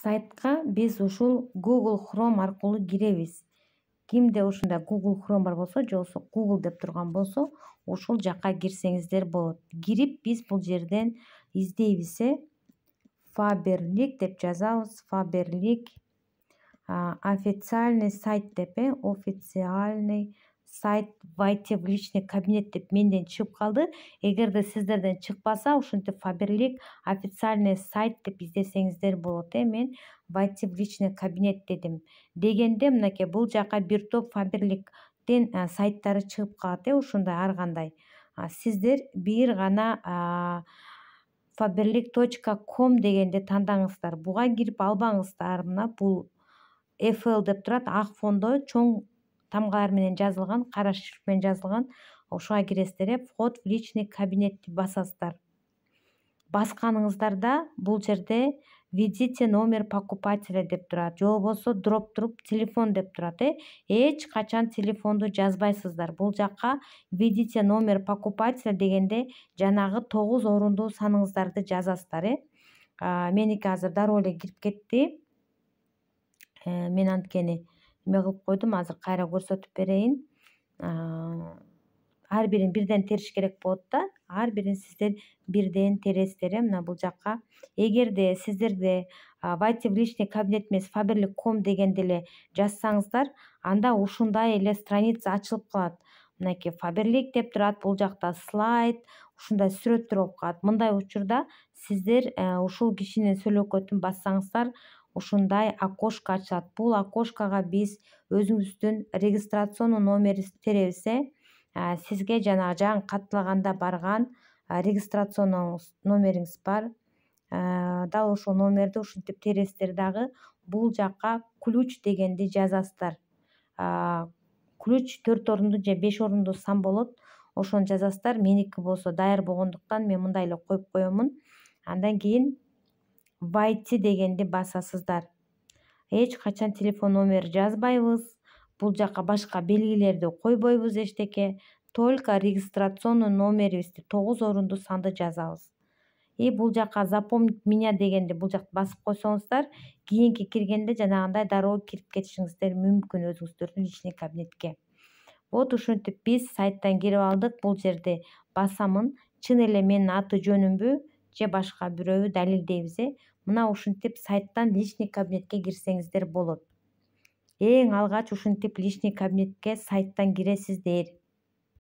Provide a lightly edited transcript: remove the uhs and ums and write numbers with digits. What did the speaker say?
Сайтка биз ушул Google Chrome аркылуу киребиз. Кимде ушундай Google Chrome бар болсо, же болбосо Google деп турган болсо, ушул жакка кирсеңиздер болот. Кирип биз бул жерден издейбиз. Faberlic деп жазабыз. Faberlic официальный сайт деп, официальный сайт войти в личный кабинет деп менден чыгып калды. Эгерде сиздерден чыкпаса, ошентип Faberlic официальный сайт деп издесеңиздер болот. Мен войти в личный кабинет дедим. Дегенде мынакей бул жака бир топ Faberlic'тен сайттары чыгып калат, ушундай ар кандай. Сиздер бир гана faberlic.com дегенди тандаңыздар. Буга кирип албаңыздар. Мына бул FL деп турат, ак фондо чоң тамгалар менен жазылган, кара шрифт менен жазылган. Ошуга киресиздер, вход в личный кабинетти басасыздар. Басканыңыздарда бул жерде введите номер покупателя деп турат, же болбосо дроп туруп телефон деп турат. Эч качан телефонду жазбайсыздар. Бул жакка введите номер покупателя дегенде жанагы 9 орундуу саныңыздарды жазасыздар. Меники азыр дароо эле кирип кетти. Мен анткени эме кылып койдум, азыр кайра көрсөтүп берейин. Ар бирин бирден териш керек болот да. Ар бирин сиздер бирден тересиздер. Мына бул жакка эгерде сиздерде войти в личный кабинет эмес Faberlic.com дегенде эле жазсаңыздар, анда ушундай эле страница ачылып калат. Мынакей Faberlic деп турат, бул жакта слайд, ушундай сүрөттөр болуп калат. Мындай учурда сиздер ушул кишинин сөйлөкөтүн бассаңыздар, ушундай окошко ачылат. Бул окошкого биз өзүңүздүн регистрационный номерибизди теребиз. Сизге жаңы катталганда барган регистрационный номериңиз бар. Дал ошол номерди ушинтип тересиздер дагы. Бул жакка ключ дегенди жазасыздар. Ключ 4 орундуу же 5 орундуу сан болот. Ошону жазасыздар. Меники болсо даяр болгондуктан мен мындай эле коюп коёмун. Андан кийин войти дегенди басасыздар. Эч качан телефон номери жазбайбыз. Бул жака башка белгилерди койбойбуз эчтеке. Только регистрационный номерибизди 9 орундуу санды жазабыз. Бул жака запомнить меня дегенди бул жакта басып койсоңуздар, кийинки киргенде жанагындай дароо кирип кетишиңиздер мүмкүн өзүңүздөрдүн личный кабинетке. Вот ушинтип биз сайттан кирип алдык. Бул жерде басамын. Чын эле менин аты жөнүмбү же башка бирөөвү далилдейбиз. Мына ушинтип сайттан личный кабинетке кирсеңиздер болот. Эң алгач ушинтип личный кабинетке сайттан киресиздер.